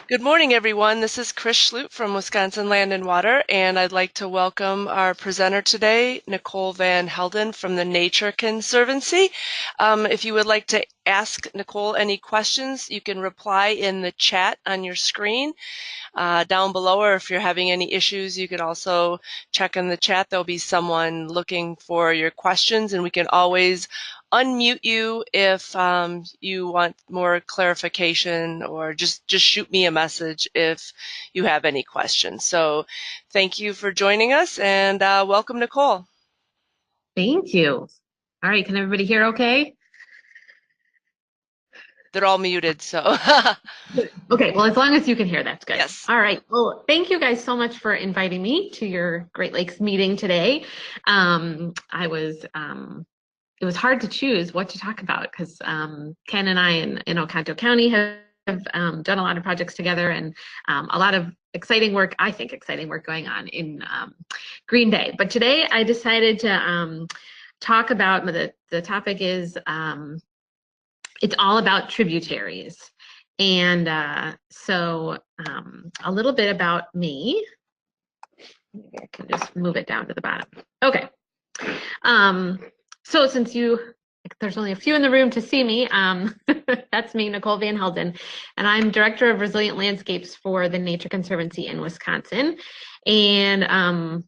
Good morning, everyone. This is Chris Schlutt from Wisconsin Land+Water, and I'd like to welcome our presenter today, Nicole Van Helden from the Nature Conservancy. If you would like to ask Nicole any questions, you can reply in the chat on your screen down below, or if you're having any issues, you can also check in the chat. There'll be someone looking for your questions, and we can always unmute you if you want more clarification, or just shoot me a message if you have any questions. So thank you for joining us, and welcome, Nicole. Thank you. All right, can everybody hear okay? They're all muted, so. Okay, well, as long as you can hear, that's good. Yes. All right, well, thank you guys so much for inviting me to your Great Lakes meeting today. It was hard to choose what to talk about because Ken and I in Oconto County have done a lot of projects together, and a lot of exciting work, I think exciting work going on in Green Bay. But today I decided to talk about, the topic is, it's all about tributaries. And so a little bit about me. Maybe I can just move it down to the bottom. Okay. So since there's only a few in the room to see me, that's me, Nicole Van Helden, and I'm Director of Resilient Landscapes for the Nature Conservancy in Wisconsin. And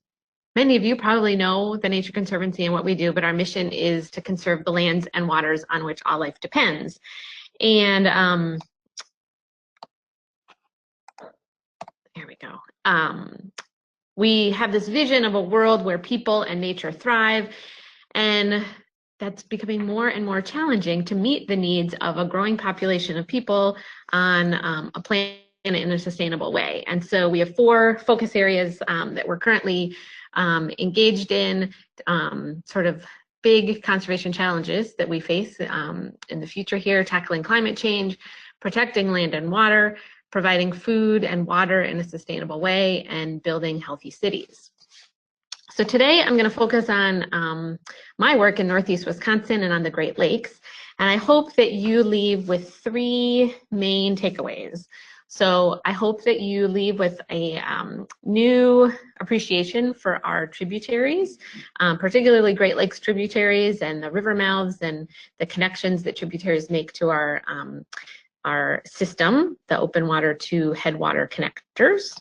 many of you probably know the Nature Conservancy and what we do, but our mission is to conserve the lands and waters on which all life depends. And there we go. We have this vision of a world where people and nature thrive, and that's becoming more and more challenging to meet the needs of a growing population of people on a planet in a sustainable way. And so we have 4 focus areas that we're currently engaged in, sort of big conservation challenges that we face in the future here: tackling climate change, protecting land and water, providing food and water in a sustainable way, and building healthy cities. So today I'm going to focus on my work in Northeast Wisconsin and on the Great Lakes, and I hope that you leave with 3 main takeaways. So I hope that you leave with a new appreciation for our tributaries, particularly Great Lakes tributaries and the river mouths and the connections that tributaries make to our system, the open water to headwater connectors.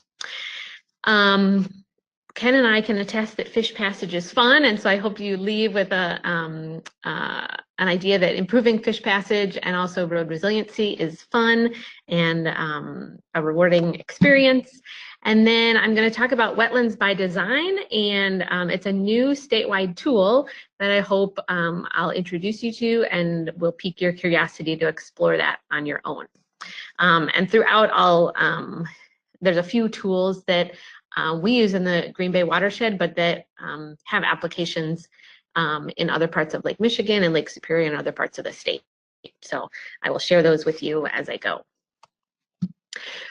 Ken and I can attest that fish passage is fun, and so I hope you leave with an idea that improving fish passage and also road resiliency is fun and a rewarding experience. And then I'm going to talk about Wetlands by Design, and it's a new statewide tool that I hope I'll introduce you to and will pique your curiosity to explore that on your own. And throughout, there's a few tools that we use in the Green Bay Watershed, but that have applications in other parts of Lake Michigan and Lake Superior and other parts of the state. So I will share those with you as I go.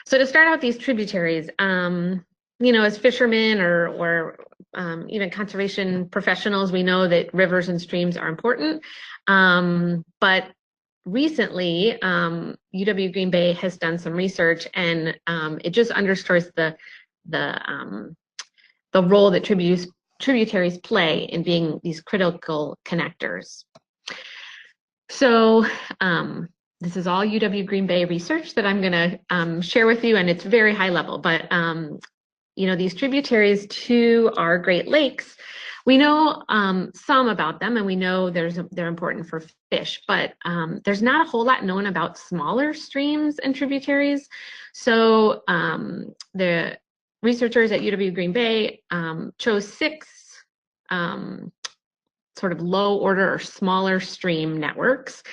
So to start out, these tributaries, as fishermen or even conservation professionals, we know that rivers and streams are important. But recently, UW Green Bay has done some research, and it just underscores the role that tributaries play in being these critical connectors. So this is all UW Green Bay research that I'm going to share with you, and it's very high level. But these tributaries to our Great Lakes, we know some about them, and we know they're important for fish, but there's not a whole lot known about smaller streams and tributaries. So the researchers at UW Green Bay chose 6 sort of low order or smaller stream networks,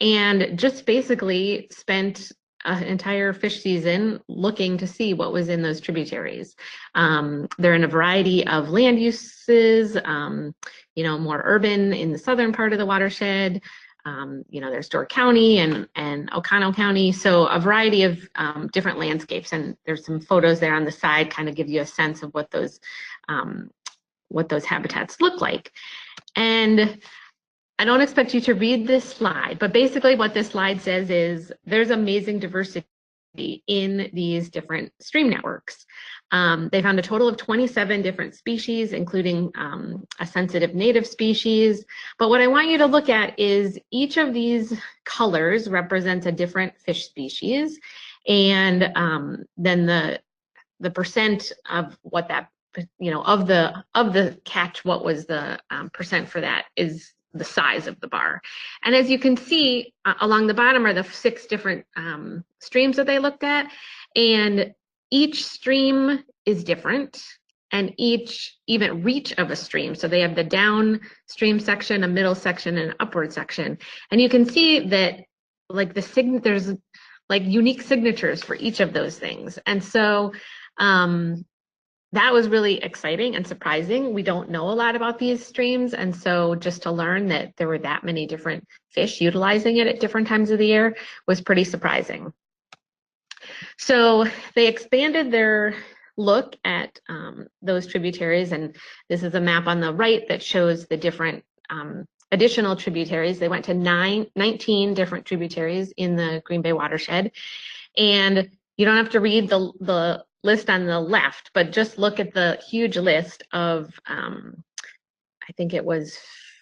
and just basically spent an entire fish season looking to see what was in those tributaries. They're in a variety of land uses, more urban in the southern part of the watershed. There's Door County and Oconto County, so a variety of different landscapes, and there's some photos there on the side kind of give you a sense of what those habitats look like. And I don't expect you to read this slide, but basically what this slide says is there's amazing diversity in these different stream networks. They found a total of 27 different species, including a sensitive native species. But what I want you to look at is each of these colors represents a different fish species, and then the percent of what that, of the catch, what was the percent for that is the size of the bar. And as you can see, along the bottom are the 6 different streams that they looked at, and each stream is different, and each even reach of a stream. So they have the downstream section, a middle section, and an upward section. And you can see that like there's like unique signatures for each of those things. And so that was really exciting and surprising. We don't know a lot about these streams, and so just to learn that there were that many different fish utilizing it at different times of the year was pretty surprising. So they expanded their look at those tributaries, and this is a map on the right that shows the different additional tributaries. They went to 19 different tributaries in the Green Bay watershed, and you don't have to read the list on the left, but just look at the huge list of, I think it was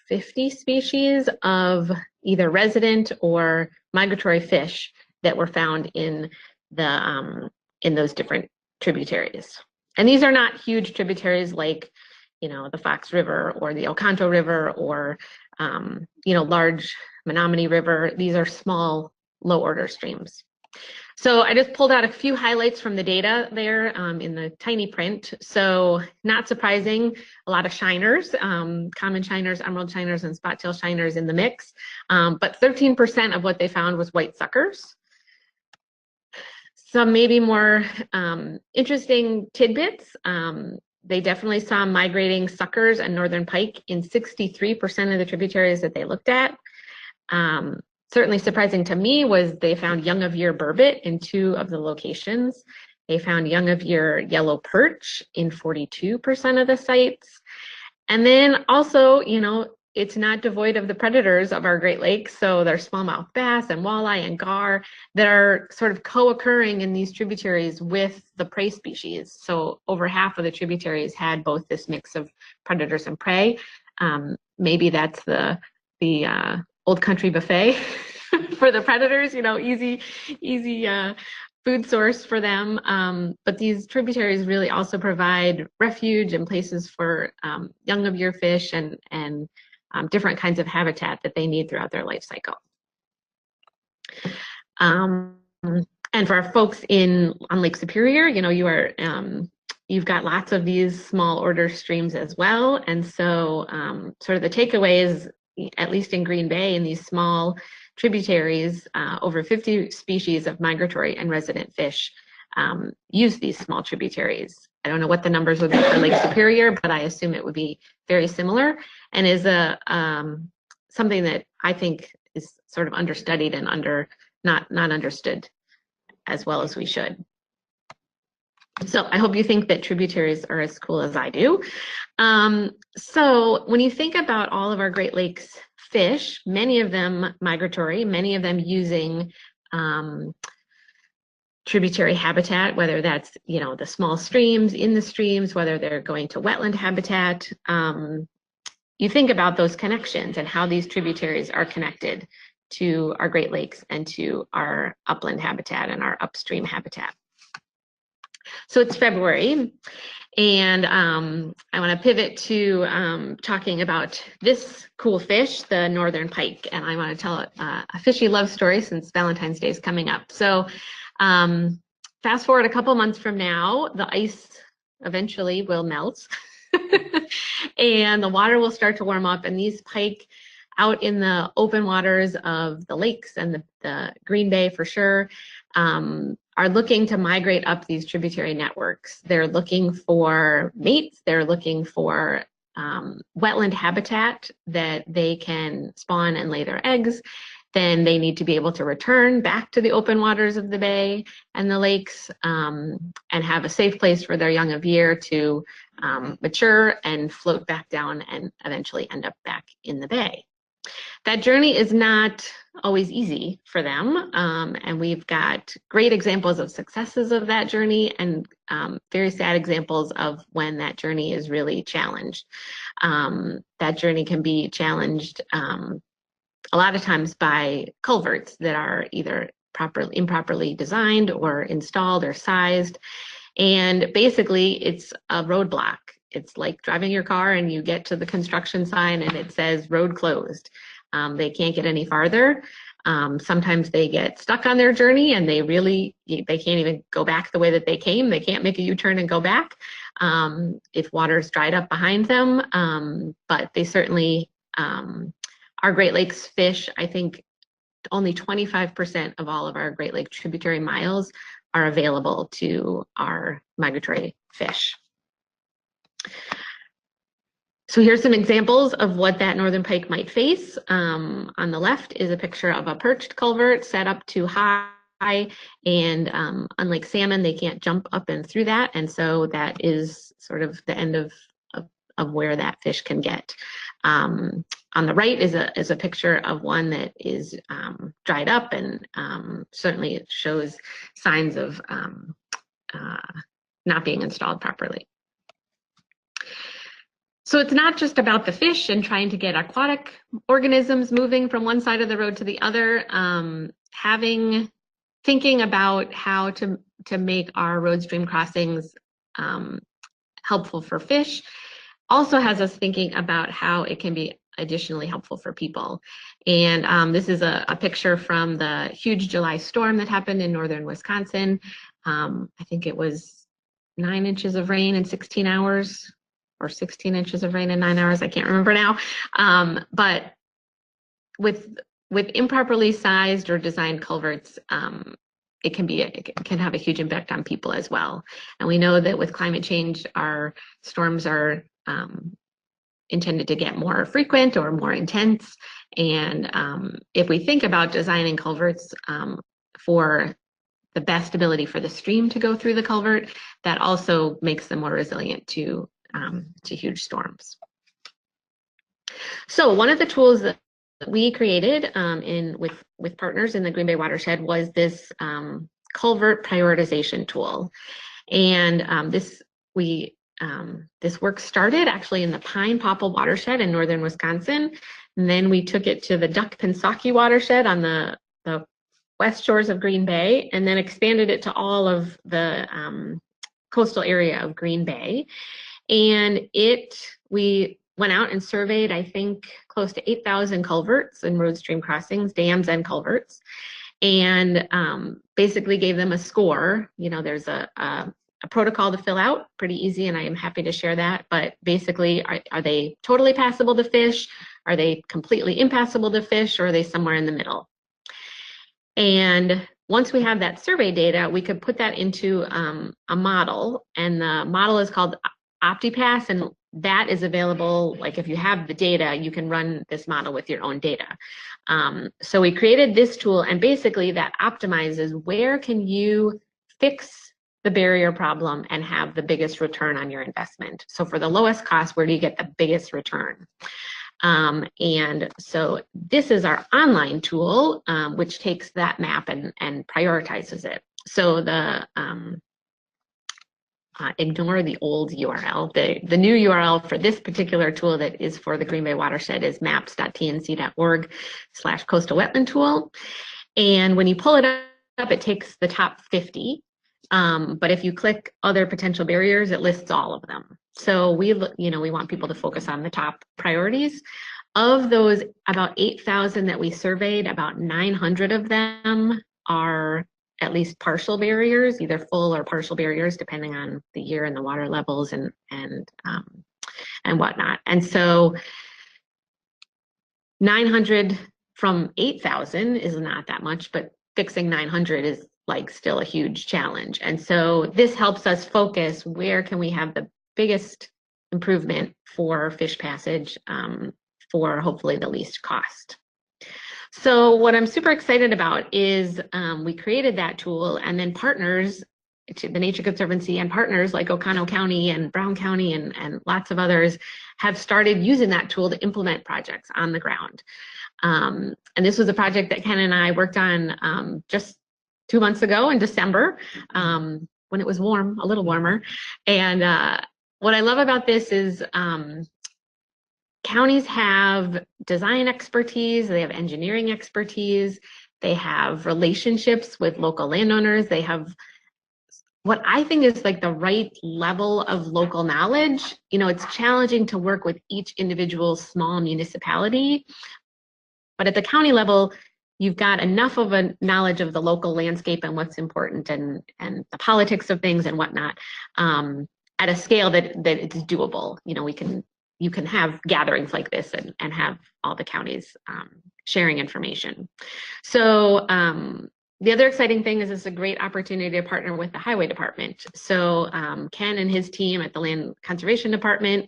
50 species of either resident or migratory fish that were found in those different tributaries. And these are not huge tributaries like, the Fox River or the Oconto River or, large Menominee River. These are small, low order streams. So I just pulled out a few highlights from the data there in the tiny print. So not surprising, a lot of shiners, common shiners, emerald shiners, and spot-tail shiners in the mix. But 13% of what they found was white suckers. Some maybe more interesting tidbits. They definitely saw migrating suckers and northern pike in 63% of the tributaries that they looked at. Certainly surprising to me was they found young of year burbot in 2 of the locations. They found young of year yellow perch in 42% of the sites. And then also, it's not devoid of the predators of our Great Lakes. So there's smallmouth bass and walleye and gar that are sort of co-occurring in these tributaries with the prey species. So over half of the tributaries had both this mix of predators and prey. Maybe that's the old country buffet for the predators, easy food source for them. But these tributaries really also provide refuge and places for young of year fish and different kinds of habitat that they need throughout their life cycle. And for our folks on Lake Superior, you've got lots of these small order streams as well. And so sort of the takeaway is, at least in Green Bay, in these small tributaries, over 50 species of migratory and resident fish use these small tributaries. I don't know what the numbers would be for Lake Superior, but I assume it would be very similar, and is something that I think is sort of understudied and not understood as well as we should. So I hope you think that tributaries are as cool as I do. So when you think about all of our Great Lakes fish, many of them migratory, many of them using tributary habitat, whether that's, the small streams, in the streams, whether they're going to wetland habitat, you think about those connections and how these tributaries are connected to our Great Lakes and to our upland habitat and our upstream habitat. So it's February, and I want to pivot to talking about this cool fish, the northern pike, and I want to tell a fishy love story since Valentine's Day is coming up. So fast forward a couple months from now, the ice eventually will melt and the water will start to warm up, and these pike out in the open waters of the lakes and the Green Bay for sure are looking to migrate up these tributary networks. They're looking for mates, they're looking for wetland habitat that they can spawn and lay their eggs. Then they need to be able to return back to the open waters of the bay and the lakes and have a safe place for their young of year to mature and float back down and eventually end up back in the bay. That journey is not always easy for them, and we've got great examples of successes of that journey and very sad examples of when that journey is really challenged. That journey can be challenged a lot of times by culverts that are either improperly designed or installed or sized, and basically it's a roadblock. It's like driving your car and you get to the construction sign and it says road closed. They can't get any farther. Sometimes they get stuck on their journey and they can't even go back the way that they came. They can't make a U-turn and go back if water's dried up behind them. But they certainly, our Great Lakes fish, I think only 25% of all of our Great Lake tributary miles are available to our migratory fish. So here's some examples of what that northern pike might face. On the left is a picture of a perched culvert set up too high, and unlike salmon, they can't jump up and through that, and so that is sort of the end of where that fish can get. On the right is a picture of one that is dried up and certainly it shows signs of not being installed properly. So it's not just about the fish and trying to get aquatic organisms moving from one side of the road to the other. Thinking about how to make our road stream crossings helpful for fish also has us thinking about how it can be additionally helpful for people. And this is a picture from the huge July storm that happened in northern Wisconsin. I think it was 9 inches of rain in 16 hours. Or 16 inches of rain in 9 hours, I can't remember now. But with improperly sized or designed culverts, it can have a huge impact on people as well. And we know that with climate change, our storms are intended to get more frequent or more intense. And if we think about designing culverts for the best ability for the stream to go through the culvert, that also makes them more resilient to huge storms. So one of the tools that we created with partners in the Green Bay Watershed was this culvert prioritization tool. And this work started actually in the Pine Popple Watershed in northern Wisconsin. And then we took it to the Duck Pensacola Watershed on the west shores of Green Bay, and then expanded it to all of the coastal area of Green Bay. And we went out and surveyed, I think, close to 8,000 culverts and road stream crossings, dams and culverts, and basically gave them a score. You know, there's a protocol to fill out, pretty easy, and I am happy to share that. But basically, are they totally passable to fish? Are they completely impassable to fish? Or are they somewhere in the middle? And once we have that survey data, we could put that into a model, and the model is called OptiPass, and that is available. Like if you have the data, you can run this model with your own data. So we created this tool, and basically that optimizes where can you fix the barrier problem and have the biggest return on your investment. So for the lowest cost, where do you get the biggest return? And so this is our online tool, which takes that map and prioritizes it. So the ignore the old URL. The new URL for this particular tool that is for the Green Bay Watershed is maps.tnc.org/coastal wetland tool. And when you pull it up, it takes the top 50. But if you click other potential barriers, it lists all of them. So we want people to focus on the top priorities. Of those about 8,000 that we surveyed, about 900 of them are at least partial barriers, either full or partial barriers, depending on the year and the water levels and whatnot. And so 900 from 8,000 is not that much, but fixing 900 is like still a huge challenge. And so this helps us focus where can we have the biggest improvement for fish passage for hopefully the least cost. So what I'm super excited about is we created that tool, and then partners the Nature Conservancy and partners like Oconto County and Brown County and lots of others have started using that tool to implement projects on the ground. And this was a project that Ken and I worked on just 2 months ago in December, when it was warm, a little warmer. And what I love about this is counties have design expertise, they have engineering expertise, they have relationships with local landowners, they have what I think is like the right level of local knowledge. You know, it's challenging to work with each individual small municipality, but at the county level, you've got enough of a knowledge of the local landscape and what's important and the politics of things and whatnot, at a scale that it's doable. You know, you can have gatherings like this and have all the counties sharing information. So the other exciting thing is it's a great opportunity to partner with the highway department. So Ken and his team at the Land Conservation Department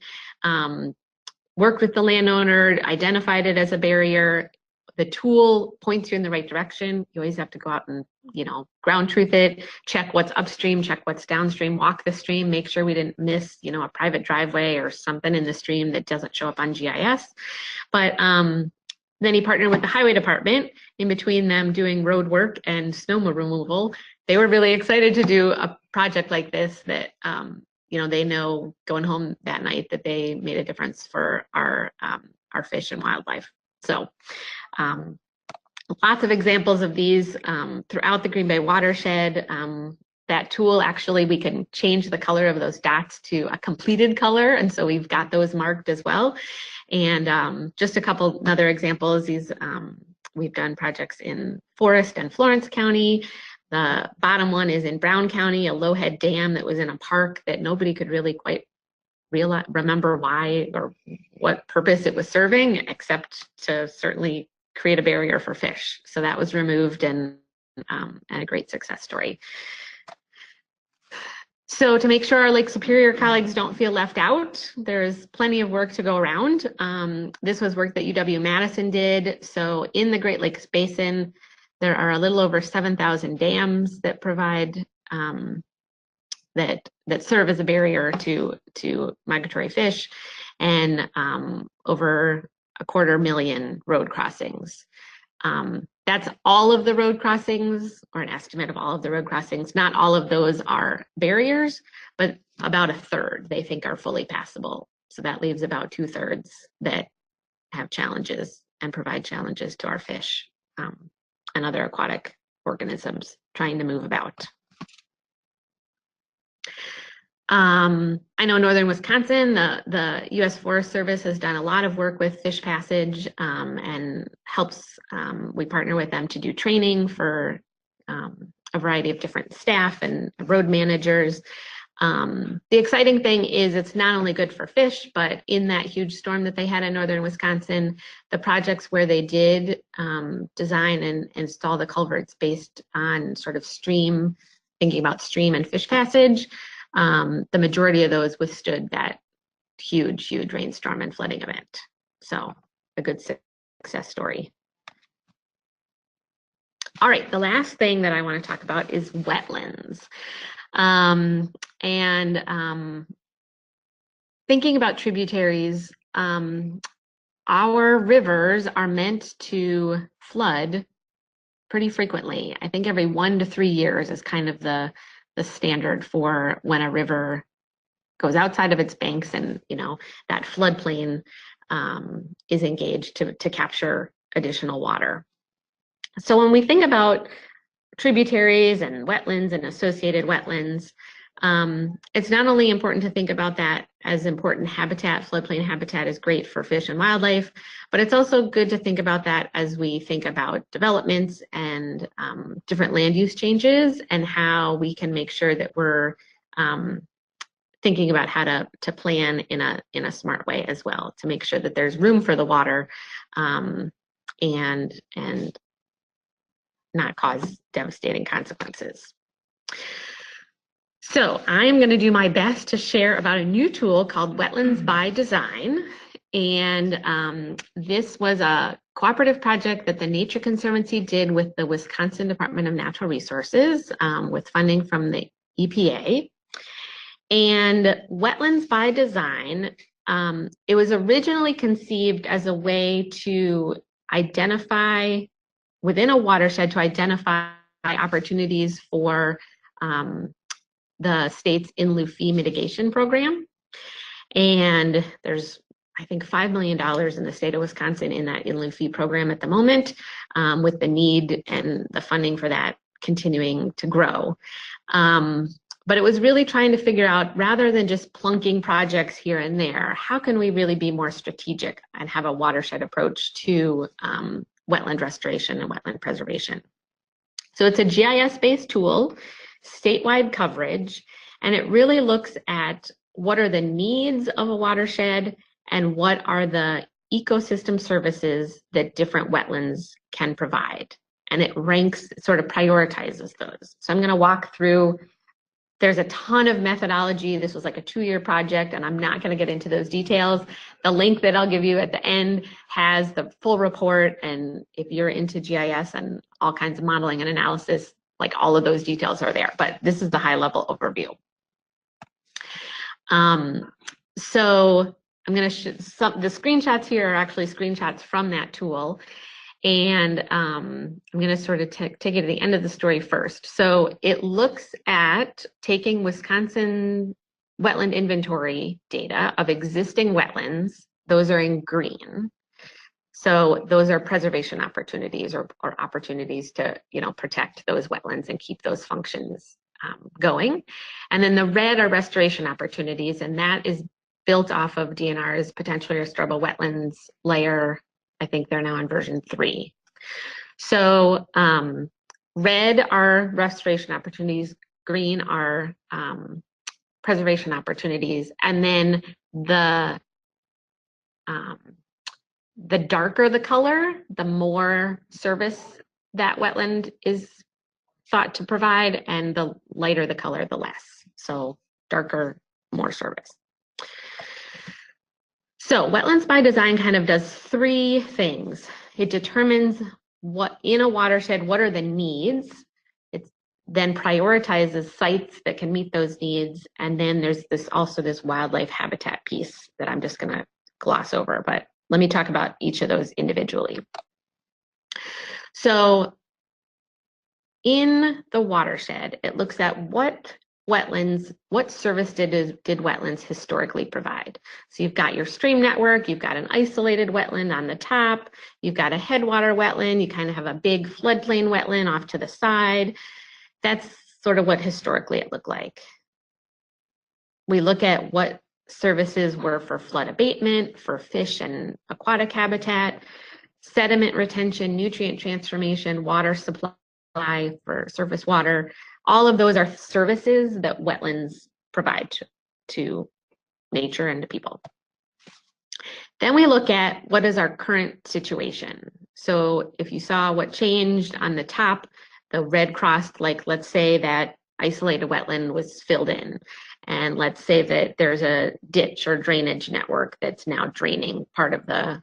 worked with the landowner, identified it as a barrier. The tool points you in the right direction. You always have to go out and, you know, ground truth it, check what's upstream, check what's downstream, walk the stream, make sure we didn't miss, you know, a private driveway or something in the stream that doesn't show up on GIS. But then he partnered with the highway department. In between them doing road work and snow removal, they were really excited to do a project like this that, you know, they know going home that night that they made a difference for our fish and wildlife. So lots of examples of these throughout the Green Bay watershed. That tool, actually, we can change the color of those dots to a completed color, and so we've got those marked as well. And just a couple other examples, these we've done projects in Forest and Florence County. The bottom one is in Brown County, a low-head dam that was in a park that nobody could really quite remember why or what purpose it was serving, except to certainly create a barrier for fish. So that was removed, and a great success story. So to make sure our Lake Superior colleagues don't feel left out, there's plenty of work to go around. This was work that UW-Madison did. So in the Great Lakes Basin, there are a little over 7,000 dams that provide that serve as a barrier to migratory fish, and over 250,000 road crossings. That's all of the road crossings, or an estimate of all of the road crossings. Not all of those are barriers, but about a third they think are fully passable. So that leaves about 2/3 that have challenges and provide challenges to our fish and other aquatic organisms trying to move about. I know Northern Wisconsin, the U.S. Forest Service has done a lot of work with fish passage and helps, we partner with them to do training for a variety of different staff and road managers. The exciting thing is it's not only good for fish, but in that huge storm that they had in Northern Wisconsin, the projects where they did design and install the culverts based on sort of stream, thinking about stream and fish passage, the majority of those withstood that huge rainstorm and flooding event. So a good success story. All right, the last thing that I want to talk about is wetlands. Thinking about tributaries, our rivers are meant to flood pretty frequently. I think every 1 to 3 years is kind of the standard for when a river goes outside of its banks, and you know that floodplain is engaged to capture additional water. So when we think about tributaries and wetlands and associated wetlands, it's not only important to think about that as important habitat. Floodplain habitat is great for fish and wildlife, but it's also good to think about that as we think about developments and different land use changes, and how we can make sure that we're thinking about how to plan in a smart way as well, to make sure that there's room for the water and not cause devastating consequences. So I'm going to do my best to share about a new tool called Wetlands by Design. And this was a cooperative project that the Nature Conservancy did with the Wisconsin Department of Natural Resources with funding from the EPA. And wetlands by design, it was originally conceived as a way to identify within a watershed, to identify opportunities for the state's in-lieu fee mitigation program. And there's, I think, $5 million in the state of Wisconsin in that in-lieu fee program at the moment, with the need and the funding for that continuing to grow. But it was really trying to figure out, rather than just plunking projects here and there, how can we really be more strategic and have a watershed approach to wetland restoration and wetland preservation. So it's a GIS-based tool, statewide coverage, and it really looks at what are the needs of a watershed and what are the ecosystem services that different wetlands can provide. And it ranks, sort of prioritizes those. So I'm going to walk through. There's a ton of methodology. This was like a 2-year project, and I'm not going to get into those details. The link that I'll give you at the end has the full report, and if you're into GIS and all kinds of modeling and analysis, like all of those details are there, but this is the high-level overview. So I'm going to the screenshots here are actually screenshots from that tool. And I'm going to sort of take it to the end of the story first. So it looks at taking Wisconsin wetland inventory data of existing wetlands. Those are in green. So those are preservation opportunities, or opportunities to, protect those wetlands and keep those functions going. And then the red are restoration opportunities, and that is built off of DNR's potentially restorable wetlands layer. I think they're now on version 3. So red are restoration opportunities, green are preservation opportunities, and then the darker the color, the more service that wetland is thought to provide, and the lighter the color, the less. So darker, more service. So wetlands by design kind of does 3 things. It determines what in a watershed, what are the needs. It then prioritizes sites that can meet those needs. And then there's also this wildlife habitat piece that I'm just going to gloss over, but let me talk about each of those individually. So in the watershed, it looks at what service did wetlands historically provide. So you've got your stream network, you've got an isolated wetland on the top, you've got a headwater wetland, you kind of have a big floodplain wetland off to the side. That's sort of what historically it looked like. We look at what services were for flood abatement, for fish and aquatic habitat, sediment retention, nutrient transformation, water supply for surface water. All of those are services that wetlands provide to nature and to people. Then we look at what is our current situation. So if you saw what changed on the top, the red crossed, like let's say that isolated wetland was filled in. And let's say that there's a ditch or drainage network that's now draining part of the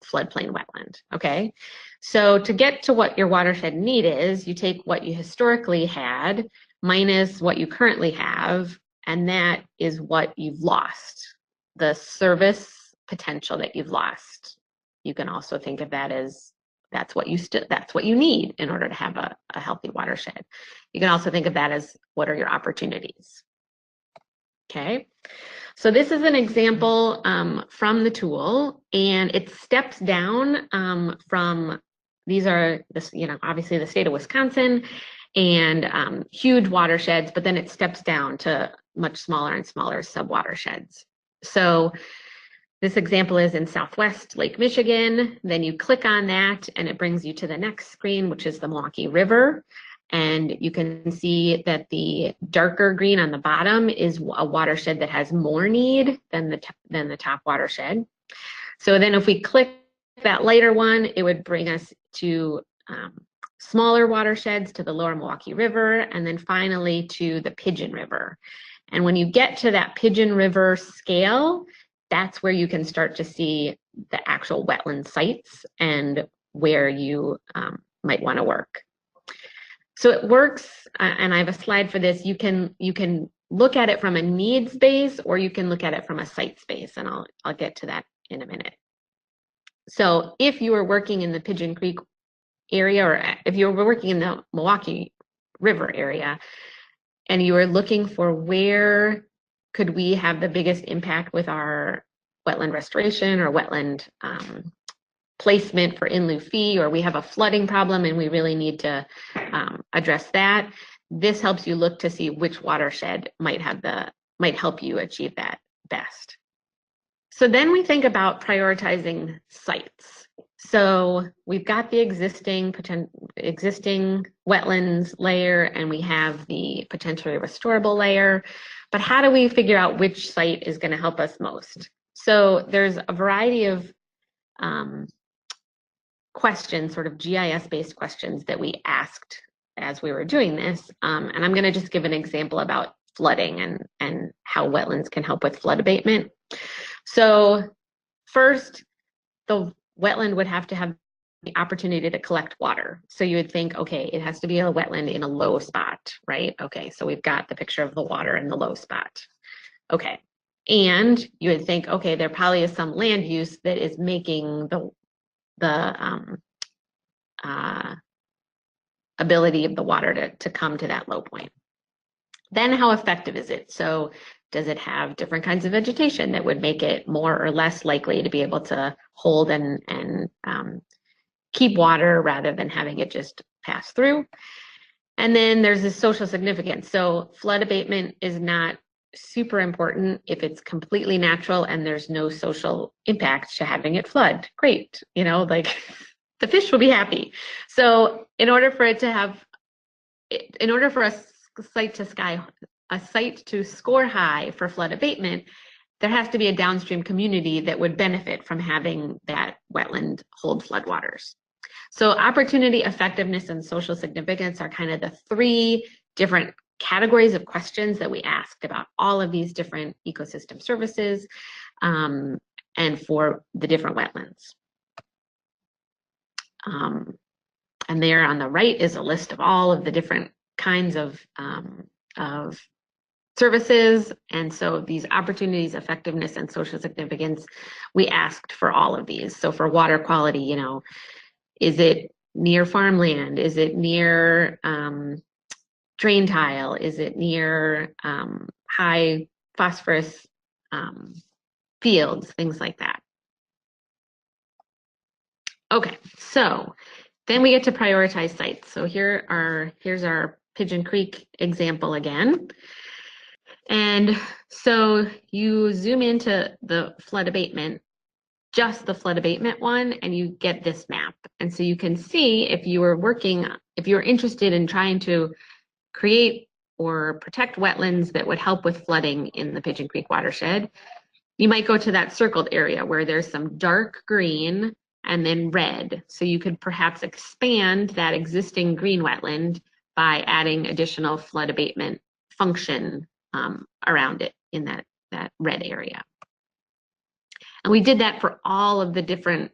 floodplain wetland, okay? So to get to what your watershed need is, you take what you historically had minus what you currently have, and that is what you've lost, the service potential that you've lost. You can also think of that as that's what you need in order to have a healthy watershed. You can also think of that as what are your opportunities. Okay, so this is an example from the tool, and it steps down from, these are, obviously the state of Wisconsin and huge watersheds, but then it steps down to much smaller and smaller sub-watersheds. So this example is in Southwest Lake Michigan. Then you click on that and it brings you to the next screen, which is the Milwaukee River. And you can see that the darker green on the bottom is a watershed that has more need than the top watershed. So then if we click that lighter one, it would bring us to smaller watersheds, to the lower Milwaukee River, and then finally to the Pigeon River. And when you get to that Pigeon River scale, that's where you can start to see the actual wetland sites and where you might want to work. So it works, and I have a slide for this. You can look at it from a needs base, or you can look at it from a site space, and I'll get to that in a minute. So if you were working in the Pigeon Creek area, or if you were working in the Milwaukee River area, and you were looking for where could we have the biggest impact with our wetland restoration or wetland placement for in lieu fee, or we have a flooding problem and we really need to address that, this helps you look to see which watershed might help you achieve that best. So then we think about prioritizing sites. So we've got the existing wetlands layer, and we have the potentially restorable layer, but how do we figure out which site is going to help us most? So there's a variety of questions, sort of GIS-based questions that we asked as we were doing this. And I'm going to just give an example about flooding and how wetlands can help with flood abatement. So first, the wetland would have to have the opportunity to collect water. So you would think, okay, it has to be a wetland in a low spot, right? Okay, so we've got the picture of the water in the low spot. Okay, and you would think, okay, there probably is some land use that is making the ability of the water to come to that low point. Then how effective is it? So does it have different kinds of vegetation that would make it more or less likely to be able to hold and keep water rather than having it just pass through? And then there's this social significance. So flood abatement is not super important if it's completely natural and there's no social impact to having it flood. Great, you know, like the fish will be happy. So in order for a site to score high for flood abatement, there has to be a downstream community that would benefit from having that wetland hold floodwaters. So opportunity, effectiveness, and social significance are kind of the three different categories of questions that we asked about all of these different ecosystem services and for the different wetlands. And there on the right is a list of all of the different kinds of services. And so these opportunities, effectiveness, and social significance, we asked for all of these. So for water quality, you know, is it near farmland? Is it near drain tile? Is it near high phosphorus fields? Things like that. Okay, so then we get to prioritize sites. So here's our Pigeon Creek example again. And so you zoom into the flood abatement, just the flood abatement one, and you get this map. And so you can see if you were interested in trying to create or protect wetlands that would help with flooding in the Pigeon Creek watershed, you might go to that circled area where there's some dark green and then red. So you could perhaps expand that existing green wetland by adding additional flood abatement function around it in that red area. And we did that for all of the different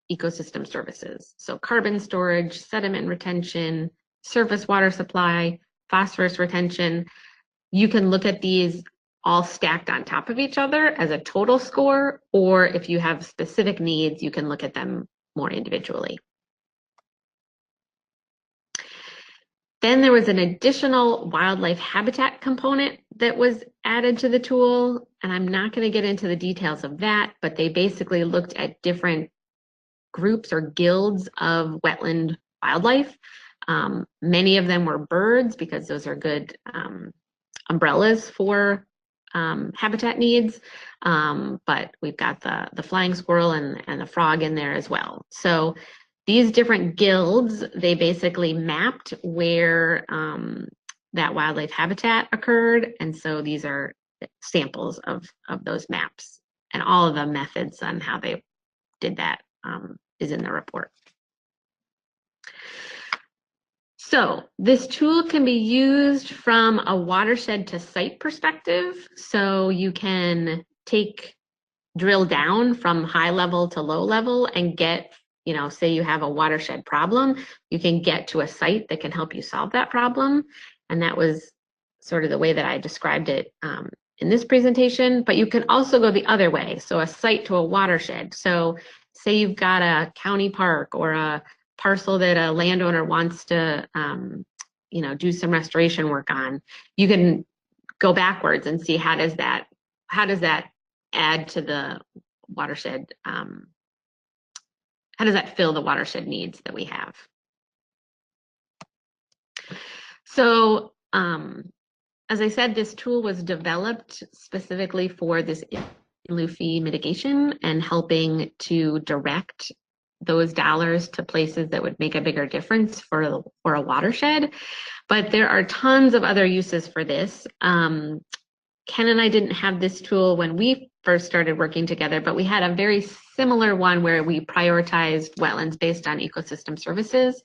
ecosystem services. So carbon storage, sediment retention, surface water supply, phosphorus retention. You can look at these all stacked on top of each other as a total score, or if you have specific needs, you can look at them more individually. Then there was an additional wildlife habitat component that was added to the tool, and I'm not going to get into the details of that, but they basically looked at different groups or guilds of wetland wildlife. Many of them were birds because those are good umbrellas for habitat needs, but we've got the flying squirrel and the frog in there as well. So these different guilds, they basically mapped where that wildlife habitat occurred, and so these are samples of those maps, and all of the methods on how they did that is in the report. So this tool can be used from a watershed to site perspective. So you can drill down from high level to low level and get you know, say you have a watershed problem, you can get to a site that can help you solve that problem. And that was sort of the way that I described it in this presentation. But you can also go the other way. So a site to a watershed. So say you've got a county park or a parcel that a landowner wants to, you know, do some restoration work on. You can go backwards and see how does that add to the watershed, how does that fill the watershed needs that we have? So as I said, this tool was developed specifically for this in-lieu fee mitigation and helping to direct those dollars to places that would make a bigger difference for a watershed. But there are tons of other uses for this. Ken and I didn't have this tool when we first started working together, but we had a very similar one where we prioritized wetlands based on ecosystem services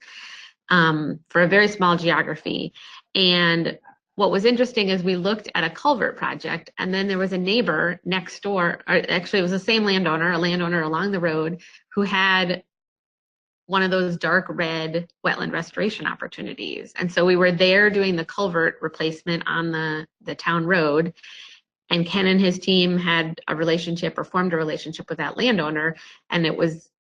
for a very small geography. And what was interesting is we looked at a culvert project, and then there was a neighbor next door, or actually it was the same landowner, a landowner along the road, who had one of those dark red wetland restoration opportunities. And so we were there doing the culvert replacement on the town road. And Ken and his team had a relationship or formed a relationship with that landowner. And it was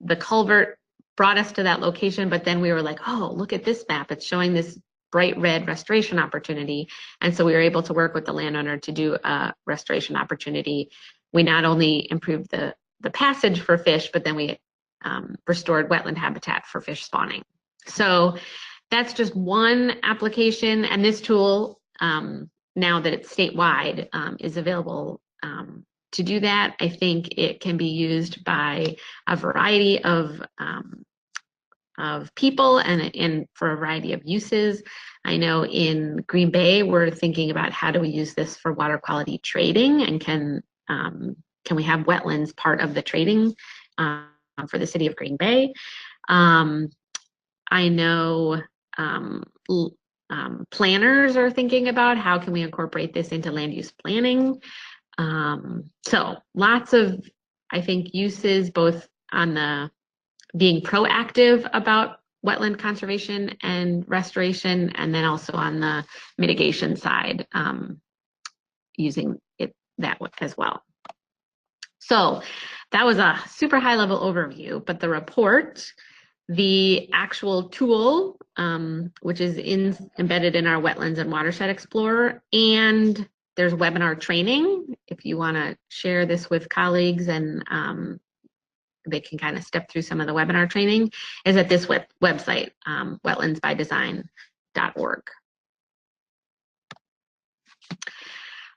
the culvert brought us to that location. But then we were like, oh, look at this map. It's showing this bright red restoration opportunity. And so we were able to work with the landowner to do a restoration opportunity. We not only improved the passage for fish, but then we restored wetland habitat for fish spawning. So that's just one application, and this tool, now that it's statewide, is available to do that. I think it can be used by a variety of people and for a variety of uses. I know in Green Bay, we're thinking about how do we use this for water quality trading, and can we have wetlands part of the trading for the city of Green Bay. I know planners are thinking about how can we incorporate this into land use planning. So lots of, I think, uses both on the being proactive about wetland conservation and restoration, and then also on the mitigation side, using it that way as well. So that was a super high level overview, but the report, the actual tool, which is embedded in our Wetlands and Watershed Explorer, and there's webinar training. If you want to share this with colleagues and they can kind of step through some of the webinar training, is at this website, wetlandsbydesign.org.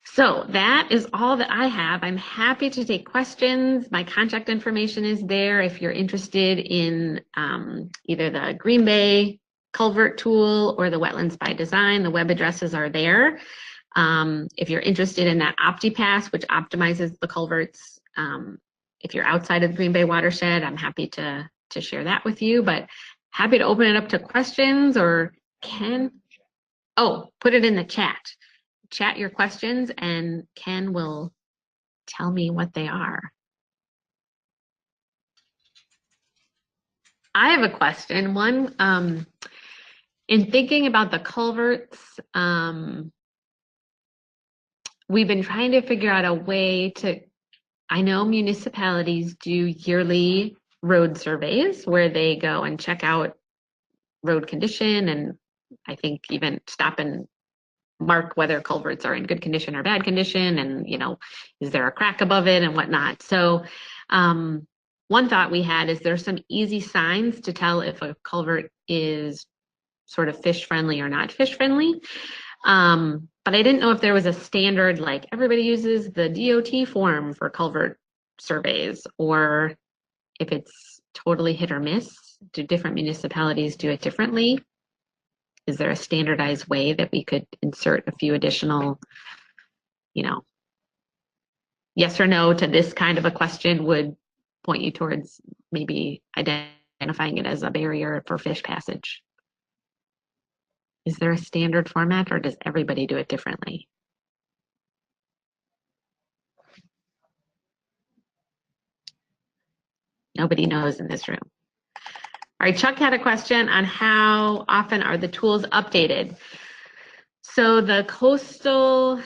So that is all that I have. I'm happy to take questions. My contact information is there if you're interested in either the Green Bay culvert tool or the Wetlands by Design. The web addresses are there. If you're interested in that OptiPass, which optimizes the culverts, if you're outside of the Green Bay watershed, I'm happy to share that with you, but happy to open it up to questions. Or put it in the chat. Chat your questions and Ken will tell me what they are. I have a question. One, in thinking about the culverts, we've been trying to figure out a way to, I know municipalities do yearly road surveys where they go and check out road condition, and I think even stop and mark whether culverts are in good condition or bad condition, and, you know, is there a crack above it and whatnot. So one thought we had is there's some easy signs to tell if a culvert is sort of fish friendly or not fish friendly. But I didn't know if there was a standard, like everybody uses the DOT form for culvert surveys, or if it's totally hit or miss. Do different municipalities do it differently? Is there a standardized way that we could insert a few additional, you know, yes or no to this kind of a question would point you towards maybe identifying it as a barrier for fish passage? Is there a standard format, or does everybody do it differently? Nobody knows in this room. All right, Chuck had a question on how often are the tools updated. So the coastal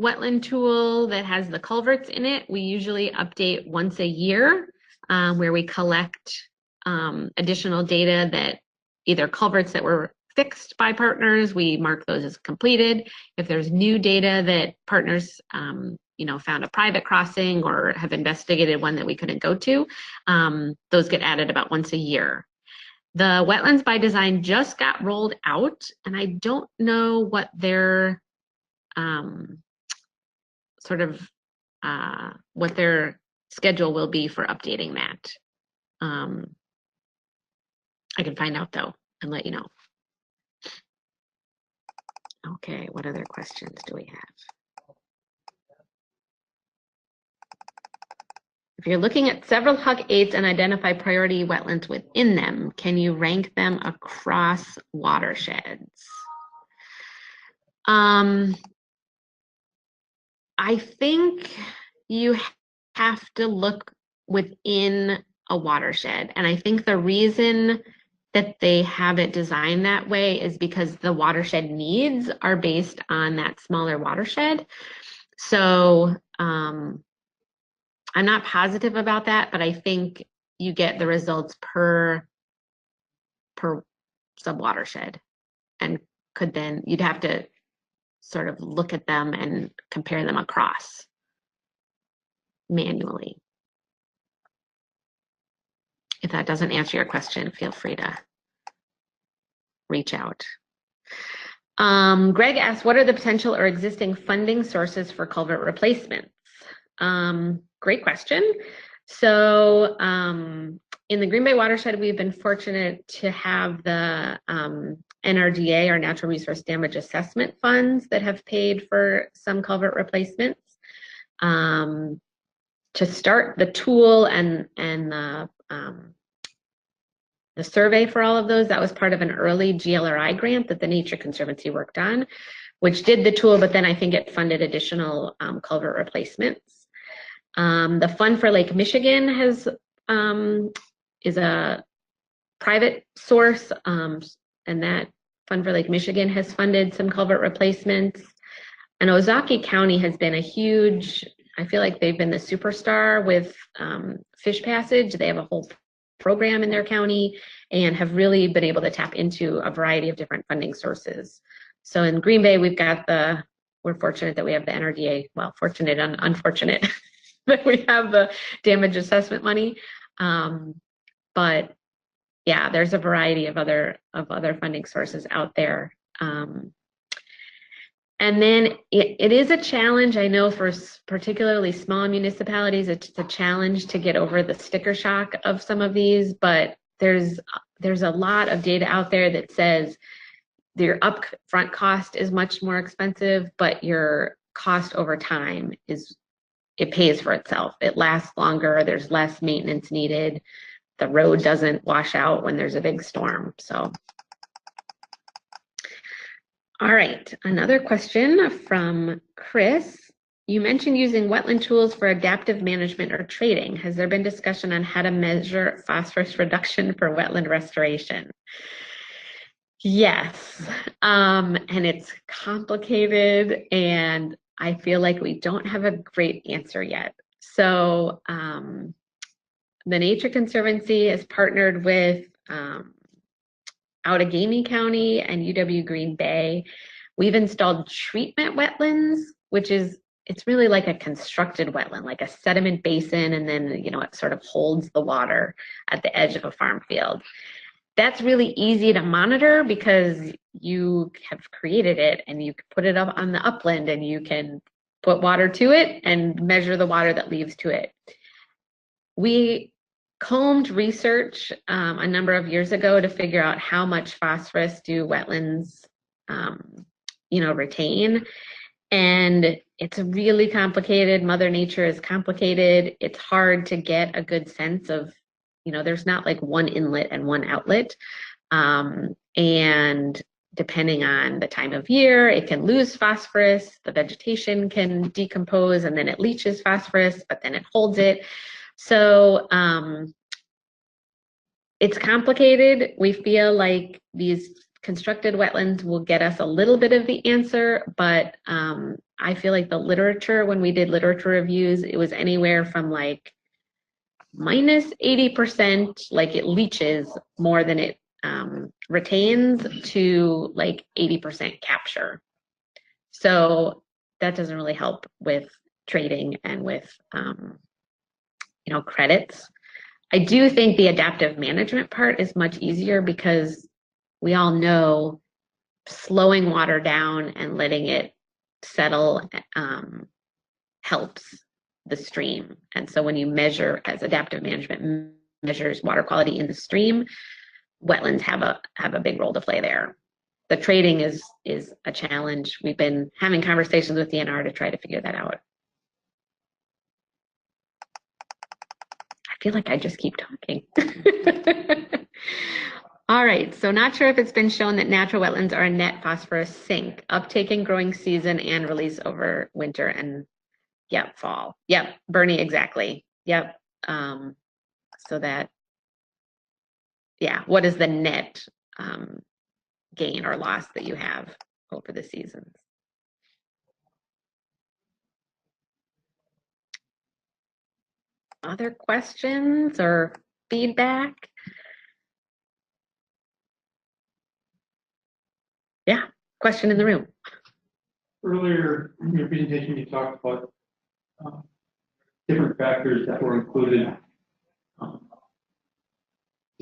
wetland tool that has the culverts in it, we usually update once a year, where we collect additional data that either culverts that were fixed by partners, we mark those as completed. If there's new data that partners found a private crossing or have investigated one that we couldn't go to, those get added about once a year. The Wetlands by Design just got rolled out, and I don't know what their what their schedule will be for updating that. I can find out though and let you know. Okay, what other questions do we have? If you're looking at several HUC 8s and identify priority wetlands within them, can you rank them across watersheds? I think you have to look within a watershed. And I think the reason that they have it designed that way is because the watershed needs are based on that smaller watershed. So I'm not positive about that, but I think you get the results per sub-watershed, and you'd have to sort of look at them and compare them across manually. If that doesn't answer your question, feel free to reach out. Greg asked, what are the potential or existing funding sources for culvert replacements? Great question. So in the Green Bay watershed, we've been fortunate to have the NRDA, or Natural Resource Damage Assessment funds, that have paid for some culvert replacements. To start the tool and the survey for all of those, that was part of an early GLRI grant that the Nature Conservancy worked on, which did the tool, but then I think it funded additional culvert replacements. The Fund for Lake Michigan is a private source, and that Fund for Lake Michigan has funded some culvert replacements. And Ozaukee County has been a huge, I feel like they've been the superstar with fish passage. They have a whole program in their county and have really been able to tap into a variety of different funding sources. So in Green Bay, we're fortunate that we have the NRDA, well, fortunate and unfortunate that we have the damage assessment money. But yeah, there's a variety of other funding sources out there. And then it is a challenge, I know, for particularly small municipalities. It's a challenge to get over the sticker shock of some of these, but there's a lot of data out there that says your upfront cost is much more expensive, but your cost over time it pays for itself. It lasts longer, there's less maintenance needed. The road doesn't wash out when there's a big storm, so. All right, another question from Chris. You mentioned using wetland tools for adaptive management or trading. Has there been discussion on how to measure phosphorus reduction for wetland restoration? Yes, and it's complicated, and I feel like we don't have a great answer yet. So the Nature Conservancy has partnered with Outagamie County and UW Green Bay. We've installed treatment wetlands, it's really like a constructed wetland, like a sediment basin, and then it sort of holds the water at the edge of a farm field. That's really easy to monitor because you have created it and you can put it up on the upland and you can put water to it and measure the water that leaves to it. We combed research a number of years ago to figure out how much phosphorus do wetlands retain, and it's really complicated. Mother Nature is complicated. It's hard to get a good sense of, there's not like one inlet and one outlet, and depending on the time of year, it can lose phosphorus, the vegetation can decompose, and then it leaches phosphorus, but then it holds it. So It's complicated. We feel like these constructed wetlands will get us a little bit of the answer, but I feel like the literature, when we did literature reviews, it was anywhere from like minus 80%, like it leaches more than it retains, to like 80% capture. So that doesn't really help with trading and with credits. I do think the adaptive management part is much easier because we all know slowing water down and letting it settle helps the stream. And so when you measure, as adaptive management measures water quality in the stream, wetlands have a big role to play there. The trading is a challenge. We've been having conversations with DNR to try to figure that out. I feel like I just keep talking. All right, so not sure if it's been shown that natural wetlands are a net phosphorus sink, uptake in growing season and release over winter and fall. Yep, Bernie, exactly. Yep. So that, yeah, what is the net gain or loss that you have over the seasons? Other questions or feedback? Yeah, question in the room. Earlier in your presentation, you talked about different factors that were included to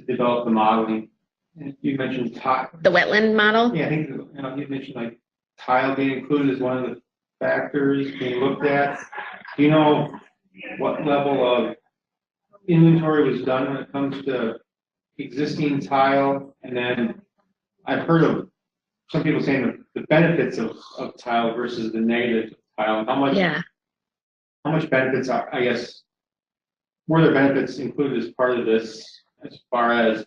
develop the modeling. And you mentioned the wetland model. Yeah, I think you mentioned like tile being included as one of the factors being looked at. Do you know what level of inventory was done when it comes to existing tile? And then I've heard of some people saying the benefits of tile versus the negatives of tile. How much benefits are, I guess, were there benefits included as part of this, as far as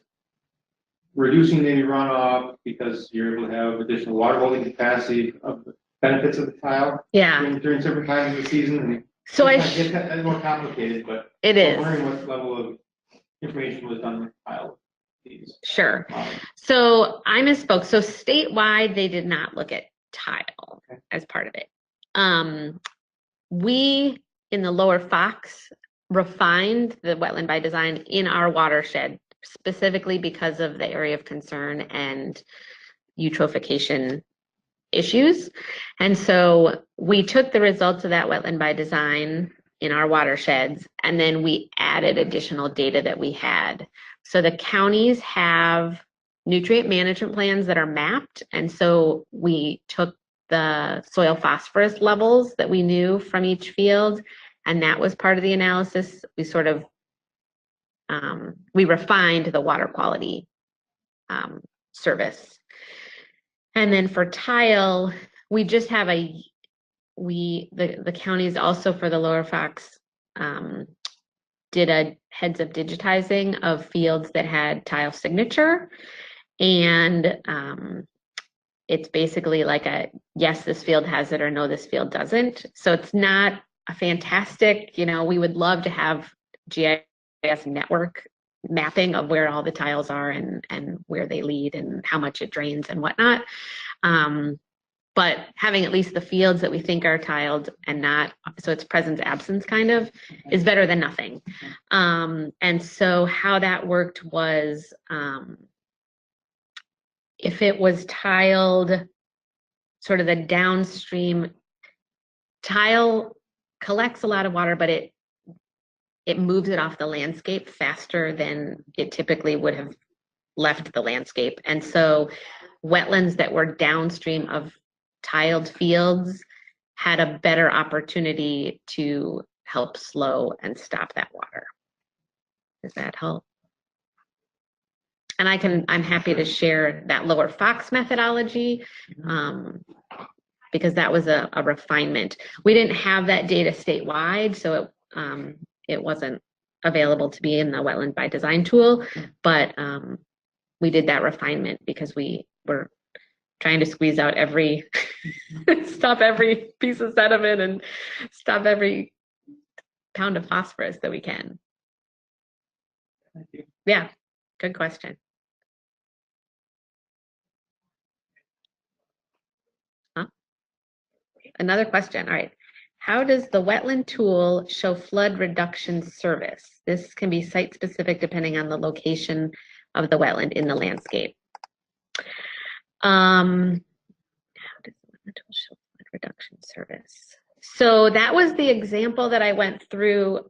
reducing maybe runoff because you're able to have additional water holding capacity, of the benefits of the tile? Yeah. During different times of the season. And so I get that more complicated, but it is. I'm wondering what level of information was done with tile. Sure. So I misspoke. So statewide, they did not look at tile as part of it. We in the Lower Fox refined the wetland by design in our watershed specifically because of the area of concern and eutrophication issues. And so we took the results of that wetland by design in our watersheds, and then we added additional data that we had. So the counties have nutrient management plans that are mapped, and so we took the soil phosphorus levels that we knew from each field, and that was part of the analysis. We sort of we refined the water quality service. And then for tile, we just have the counties also for the Lower Fox did a heads of digitizing of fields that had tile signature. And it's basically like a, yes, this field has it, or no, this field doesn't. So it's not a fantastic, we would love to have GIS network mapping of where all the tiles are and where they lead and how much it drains and whatnot. But having at least the fields that we think are tiled and not, so it's presence absence kind of, is better than nothing. And so how that worked was, if it was tiled, sort of the downstream, tile collects a lot of water, but it moves it off the landscape faster than it typically would have left the landscape. And so wetlands that were downstream of tiled fields had a better opportunity to help slow and stop that water. Does that help? And I'm happy to share that Lower Fox methodology because that was a refinement. We didn't have that data statewide, so it wasn't available to be in the wetland by design tool, but we did that refinement because we were trying to squeeze out every, stop every piece of sediment and stop every pound of phosphorus that we can. Thank you. Yeah, Good question. Huh? Another question. All right. How does the wetland tool show flood reduction service? This can be site specific depending on the location of the wetland in the landscape. How does the wetland tool show flood reduction service? So that was the example that I went through.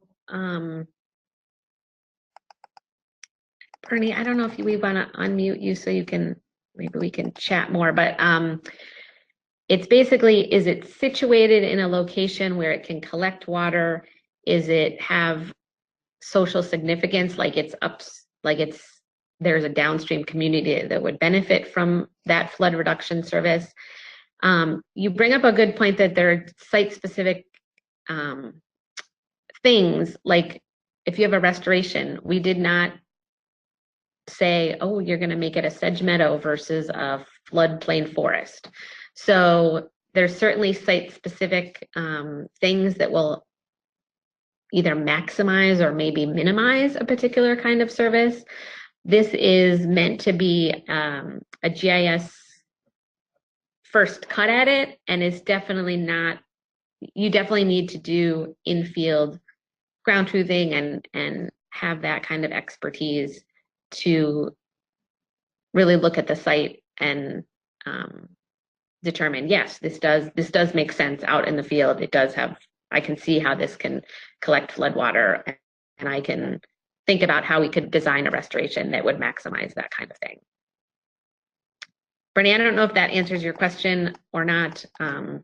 Bernie, I don't know if we want to unmute you so you can, maybe we can chat more, but it's basically, is it situated in a location where it can collect water? Is it have social significance, like it's up, there's a downstream community that would benefit from that flood reduction service? You bring up a good point that there are site-specific things, like if you have a restoration, we did not say, oh, you're going to make it a sedge meadow versus a floodplain forest. So there's certainly site-specific things that will either maximize or maybe minimize a particular kind of service. This is meant to be a GIS first cut at it, and it's definitely not, you definitely need to do in-field ground truthing and have that kind of expertise to really look at the site and determine, yes, this does make sense out in the field. It does have, I can see how this can collect floodwater, and I can think about how we could design a restoration that would maximize that kind of thing. Bernie, I don't know if that answers your question or not. Can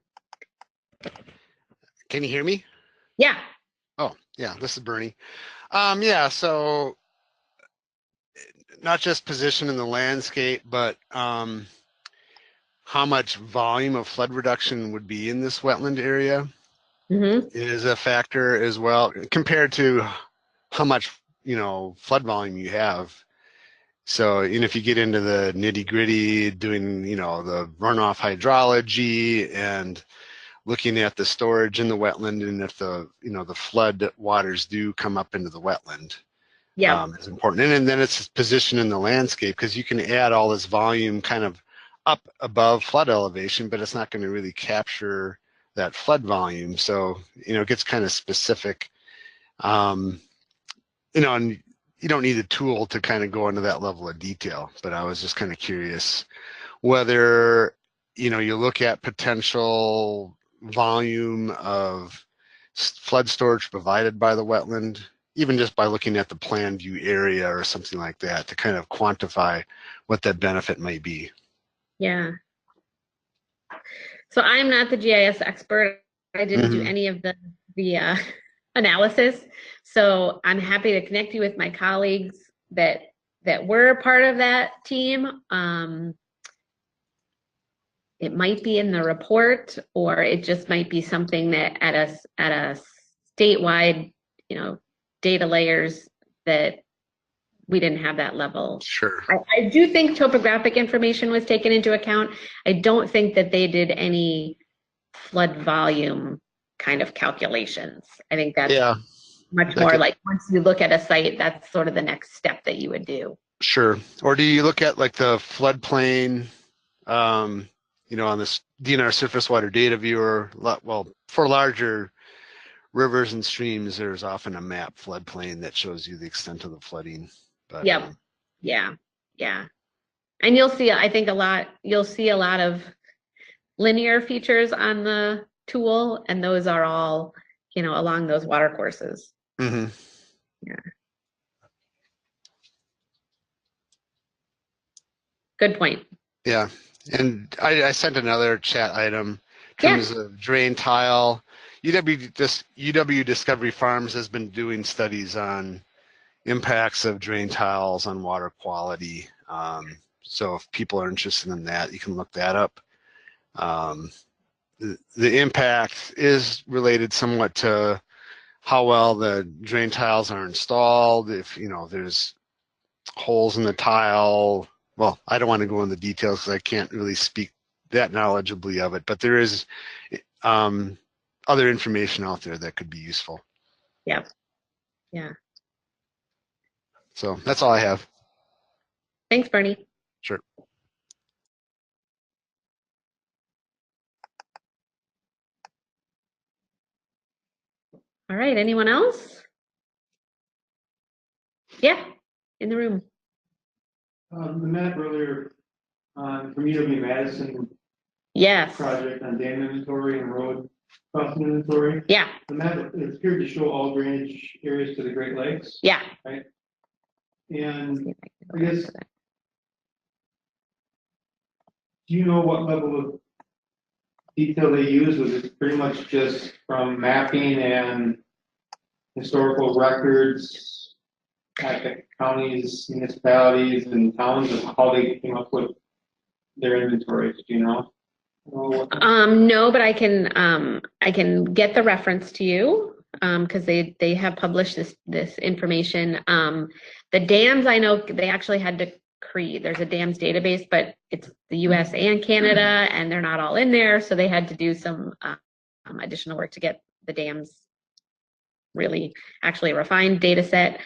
you hear me? Yeah. Oh, yeah, this is Bernie. Yeah, so not just position in the landscape, but how much volume of flood reduction would be in this wetland area is a factor as well, compared to how much, flood volume you have. So, if you get into the nitty gritty, doing, the runoff hydrology and looking at the storage in the wetland, and if the, the flood waters do come up into the wetland, Yeah. is important. And then it's position in the landscape, because you can add all this volume kind of up above flood elevation, but it's not going to really capture that flood volume. So, it gets kind of specific, and you don't need a tool to kind of go into that level of detail, but I was just kind of curious whether, you look at potential volume of flood storage provided by the wetland, even just by looking at the plan view area or something like that, to kind of quantify what that benefit may be. Yeah. So I'm not the GIS expert. I didn't do any of the analysis. So I'm happy to connect you with my colleagues that were part of that team. It might be in the report, or it just might be something that at a statewide, data layers, that we didn't have that level. Sure. I do think topographic information was taken into account. I don't think that they did any flood volume kind of calculations. I think that's much more like, once you look at a site, that's sort of the next step that you would do. Sure. Or do you look at like the floodplain, on this DNR surface water data viewer? Well, for larger rivers and streams, there's often a map floodplain that shows you the extent of the flooding. But, yeah. And you'll see, I think you'll see a lot of linear features on the tool, and those are all, along those water courses. Yeah. Good point. Yeah. And I sent another chat item in terms of drain tile. UW Discovery Farms has been doing studies on impacts of drain tiles on water quality. So if people are interested in that, you can look that up. The impact is related somewhat to how well the drain tiles are installed. If there's holes in the tile, well, I don't want to go into the details because I can't really speak that knowledgeably of it, but there is other information out there that could be useful. Yeah. So that's all I have. Thanks, Bernie. Sure. All right, anyone else? Yeah, in the room. The map earlier on Community Madison Yes. project on dam inventory and road crossing inventory. Yeah. The map it appeared to show all drainage areas to the Great Lakes. Yeah. Right. And I guess, do you know what level of detail they use? Was it pretty much just from mapping and historical records at the counties, municipalities, and towns of how they came up with their inventories? Do you know? No, but I can get the reference to you because they have published this information. The dams, I know they actually had to create. There's a dams database, but it's the U.S. and Canada, and they're not all in there, so they had to do some additional work to get the dams really actually a refined data set.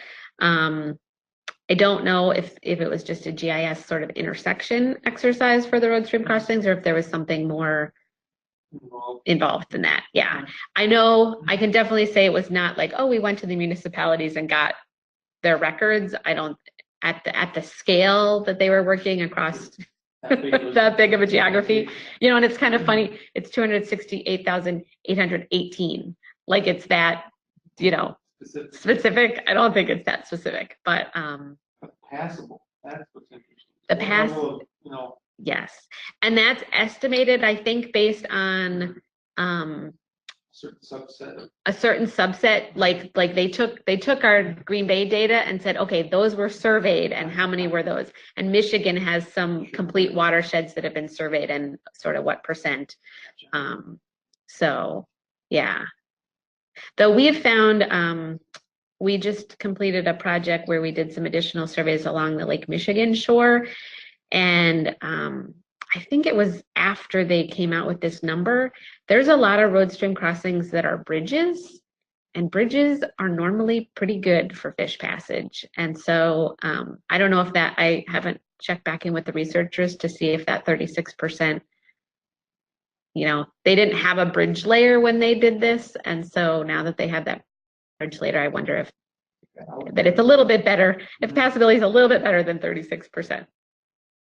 I don't know if it was just a GIS sort of intersection exercise for the road stream crossings or if there was something more involved in that. Yeah, I know I can definitely say it was not like, oh, we went to the municipalities and got their records. I don't at the scale that they were working across that big of a geography, you know, and it's kind of funny. It's 268,818. Like it's that, you know, specific. I don't think it's that specific, but passable. That's what's interesting. The pass, you know. Yes, and that's estimated, I think, based on a certain subset. Like they took our Green Bay data and said, okay, those were surveyed, and how many were those? And Michigan has some complete watersheds that have been surveyed, and sort of what percent. So, yeah. Though we have found. We just completed a project where we did some additional surveys along the Lake Michigan shore. And I think it was after they came out with this number. There's a lot of road stream crossings that are bridges, and bridges are normally pretty good for fish passage. And so I don't know if that, I haven't checked back in with the researchers to see if that 36%, you know, they didn't have a bridge layer when they did this. And so now that they have that later, I wonder if that it's a little bit better, if passability is a little bit better than 36%.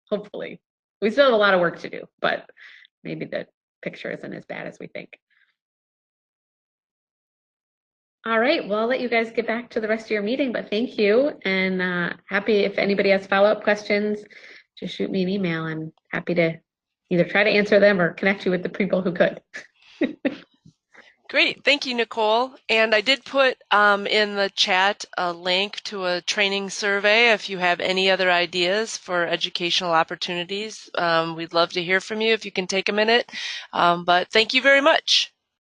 Hopefully. We still have a lot of work to do, but maybe the picture isn't as bad as we think. All right, well, I'll let you guys get back to the rest of your meeting, but thank you. And happy if anybody has follow-up questions, just shoot me an email. I'm happy to either try to answer them or connect you with the people who could. Great. Thank you, Nicole. And I did put in the chat a link to a training survey. If you have any other ideas for educational opportunities, we'd love to hear from you if you can take a minute. But thank you very much.